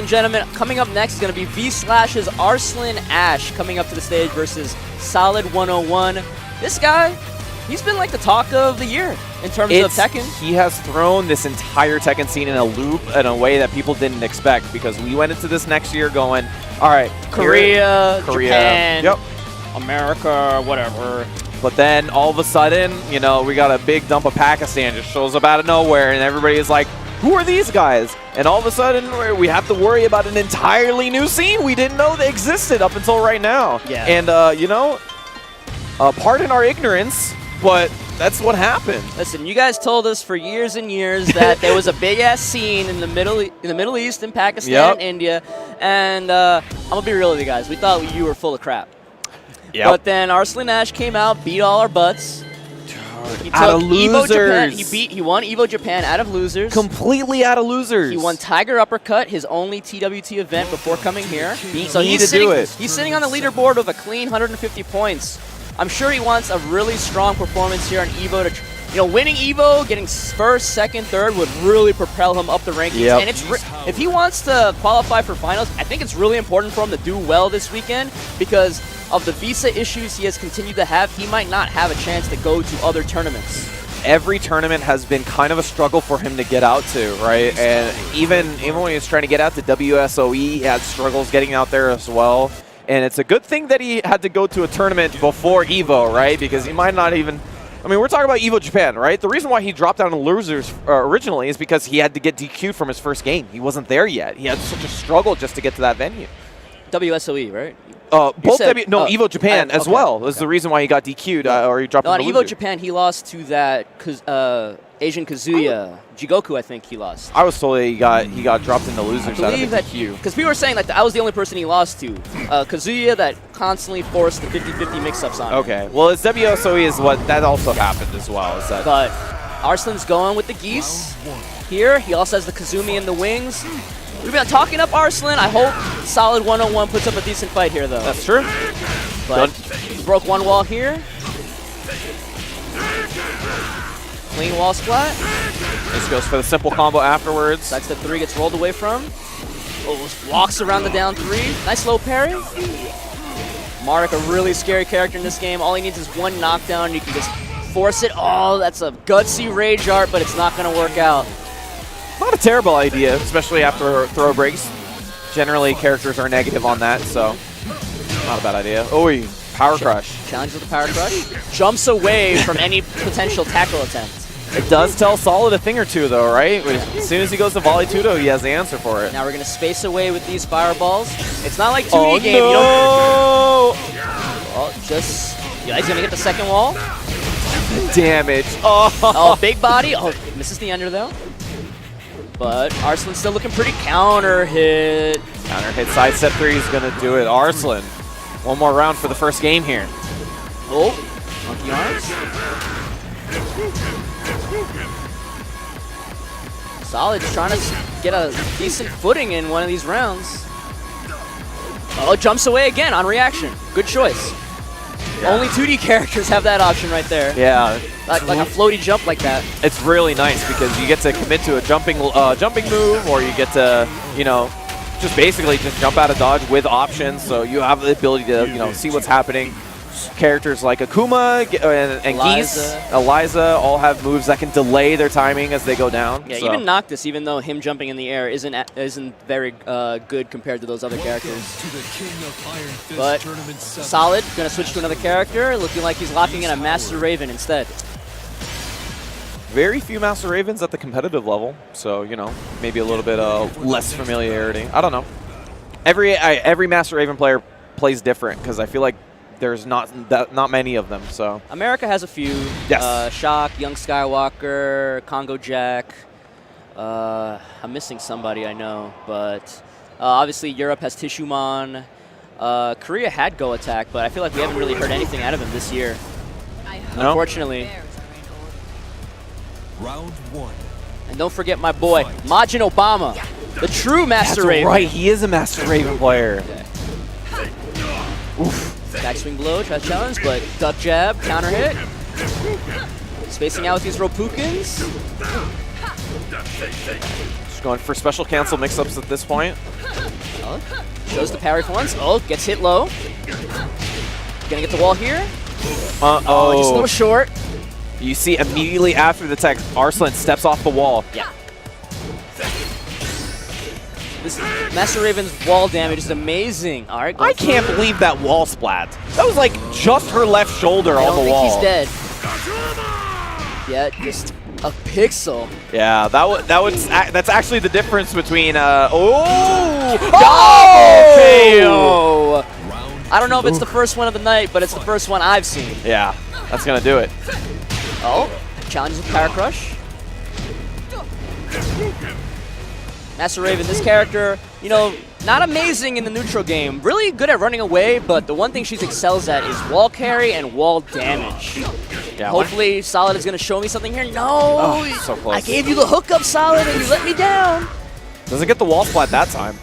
and gentlemen, coming up next is going to be V/Slash's Arslan Ash coming up to the stage versus Solid 101. This guy, he's been like the talk of the year in terms of Tekken. He has thrown this entire Tekken scene in a loop in a way that people didn't expect, because we went into this next year going, all right, Korea, Japan, yep, America, whatever. But then all of a sudden, you know, we got a big dump of Pakistan just shows up out of nowhere, and everybody is like, who are these guys? And all of a sudden, we have to worry about an entirely new scene we didn't know they existed up until right now. Yeah. And, you know, pardon our ignorance, but that's what happened. Listen, you guys told us for years and years that there was a big-ass scene in the Middle East, in Pakistan, and India, and I'm going to be real with you guys. We thought you were full of crap. Yep. But then Arslan Ash came out, beat all our butts. He out of took losers. EVO Japan. He won EVO Japan out of losers. Completely out of losers. He won Tiger Uppercut, his only TWT event before coming here. So he's sitting on the leaderboard with a clean 150 points. I'm sure he wants a really strong performance here on EVO to, you know, winning EVO, getting first, second, third would really propel him up the rankings. Yep. And if he wants to qualify for finals, I think it's really important for him to do well this weekend, because of the visa issues he has continued to have, he might not have a chance to go to other tournaments. Every tournament has been kind of a struggle for him to get out to, right? And even when he was trying to get out to WSOE, he had struggles getting out there as well. And it's a good thing that he had to go to a tournament before EVO, right? Because he might not even... I mean, we're talking about EVO Japan, right? The reason why he dropped down to losers originally is because he had to get DQ'd from his first game. He wasn't there yet. He had such a struggle just to get to that venue. WSOE, right? EVO Japan as well is the reason why he got DQ'd or he dropped. No, on EVO Japan, he lost to that Asian Kazuya, Jigoku. I think he lost. I was told he got dropped into losers out of the DQ. Because we were saying like I was the only person he lost to, Kazuya, that constantly forced the 50-50 mix-ups on him. Okay, well, it's WSOE is what that also happened as well. Is that? But Arslan's going with the geese here. He also has the Kazumi in the wings. We've been talking up Arslan. I hope Solid 101 puts up a decent fight here, though. That's true. But he broke one wall here. Clean wall splat. This goes for the simple combo afterwards. That's the 3 gets rolled away from. Oh, walks around the down 3. Nice low parry. Marek, a really scary character in this game. All he needs is one knockdown. You can just force it. Oh, that's a gutsy rage art, but it's not going to work out. Not a terrible idea, especially after throw breaks. Generally, characters are negative on that, so not a bad idea. Oh, power crush. Challenges with the power crush. Jumps away from any potential tackle attempt. It does tell Solid a thing or two, though, right? As soon as he goes to volley tudo, he has the answer for it. Now we're going to space away with these fireballs. It's not like 2D oh, game. No! You don't... Well, just... Yeah, he's going to get the second wall. Damage. Oh, big body. Oh, misses the ender, though. But Arslan's still looking pretty counter hit. Counter hit side step 3 is going to do it. Arslan, one more round for the first game here. Oh, monkey arms. Solid's trying to get a decent footing in one of these rounds. Oh, jumps away again on reaction. Good choice. Yeah. Only 2D characters have that option right there. Yeah. Like a floaty jump like that. It's really nice because you get to commit to a jumping move, or you get to, you know, just basically just jump out of dodge with options, so you have the ability to, you know, see what's happening. Characters like Akuma and Geese, Eliza all have moves that can delay their timing as they go down. Yeah, so. Even Noctis, even though him jumping in the air isn't very good compared to those other characters. But Solid, gonna switch to another character, looking like he's locking in a Master Raven instead. Very few Master Ravens at the competitive level, so, you know, maybe a little bit less familiarity. I don't know. Every Master Raven player plays different because I feel like there's not many of them. So America has a few. Yes. Shock, Young Skywalker, Congo Jack. I'm missing somebody I know, but obviously Europe has Tishumon. Korea had Go Attack, but I feel like we haven't really heard anything out of him this year. No. Unfortunately. Round 1. And don't forget my boy, Majin Obama, the true Master Raven. Right, he is a Master Raven player. Oof. Backswing blow, try to challenge, but duck jab, counter hit. Spacing out with these Ropukins. Going for special cancel mix-ups at this point. Oh, shows the parry for once. Oh, gets hit low. Gonna get the wall here. Uh-oh. Just a little short. You see immediately after the tech, Arslan steps off the wall. Yeah. This Master Raven's wall damage is amazing. All right, I can't believe that wall splat. That was like just her left shoulder on the wall. I don't think he's dead. Yeah, just a pixel. Yeah, that's actually the difference between KO! I don't know if it's the first one of the night, but it's the first one I've seen. Yeah, that's gonna do it. Oh, challenges with Power Crush. Master Raven, this character, you know, not amazing in the neutral game. Really good at running away, but the one thing she excels at is wall carry and wall damage. Yeah, hopefully Solid is going to show me something here. No! Oh, so close. I gave you the hookup, Solid, and you let me down. Doesn't get the wall splat that time.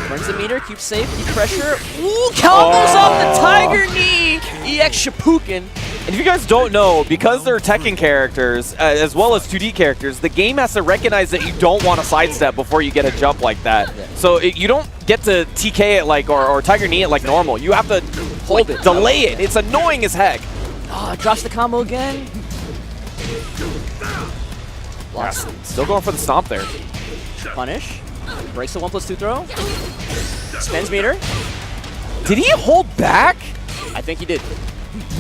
Burns the meter, keep safe, keep pressure. Ooh, combos off the Tiger Knee! EX Shippuden. And if you guys don't know, because they're Tekken characters, as well as 2D characters, the game has to recognize that you don't want to sidestep before you get a jump like that. Yeah. So you don't get to TK it like, or Tiger Knee it like normal. You have to hold it, delay it. It's annoying as heck. Oh, drops the combo again. Yeah, still going for the stomp there. Punish. Breaks the 1+2 throw. Spins meter. Did he hold back? I think he did.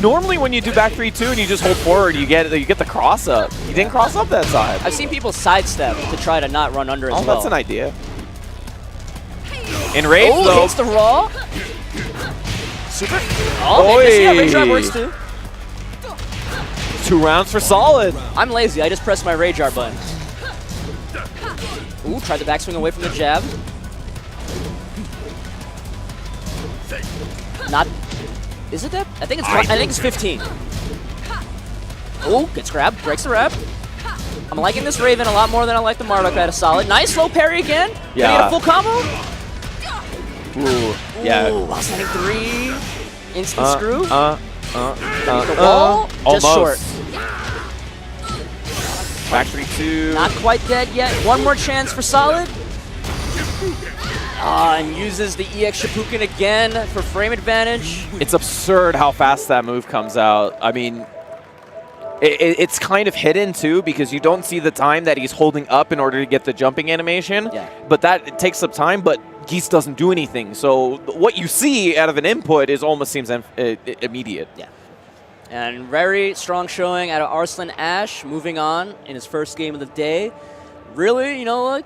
Normally when you do back 3-2 and you just hold forward, you get the cross up. You didn't cross up that time. I've seen people sidestep to try to not run under as well. Oh, that's an idea. In rage, though. Hits the raw. Super. Oh, maybe yeah, rage drive works too. 2 rounds for Solid. I'm lazy. I just pressed my rage art button. Ooh, tried the backswing away from the jab. Not. Is it that? I think it's 15. Ooh, gets grabbed. Breaks the rep. I'm liking this Raven a lot more than I like the Marduk at a Solid. Nice low parry again. Yeah. Can he get a full combo? Ooh. Yeah. Ooh, while standing 3. Instant screw. The wall. Just short. Back 3-2. Not quite dead yet. One more chance for Solid. And uses the EX Shippuden again for frame advantage. It's absurd how fast that move comes out. I mean, it's kind of hidden too because you don't see the time that he's holding up in order to get the jumping animation. Yeah. But it takes some time, but Geese doesn't do anything. So what you see out of an input almost seems immediate. Yeah. And very strong showing out of Arslan Ash, moving on in his first game of the day. Really, you know, like,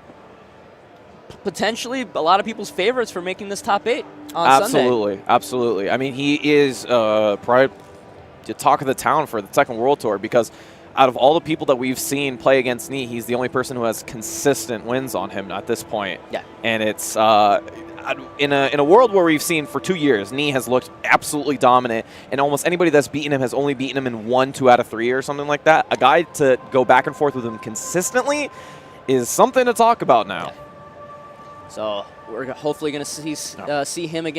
potentially a lot of people's favorites for making this top 8 on Sunday. Absolutely. I mean, he is probably the talk of the town for the Tekken World Tour because out of all the people that we've seen play against Knee, he's the only person who has consistent wins on him at this point. Yeah. And it's in a world where we've seen for 2 years, Knee has looked absolutely dominant, and almost anybody that's beaten him has only beaten him in 1, 2 out of 3 or something like that. A guy to go back and forth with him consistently is something to talk about now. Yeah. So we're hopefully going to see him again.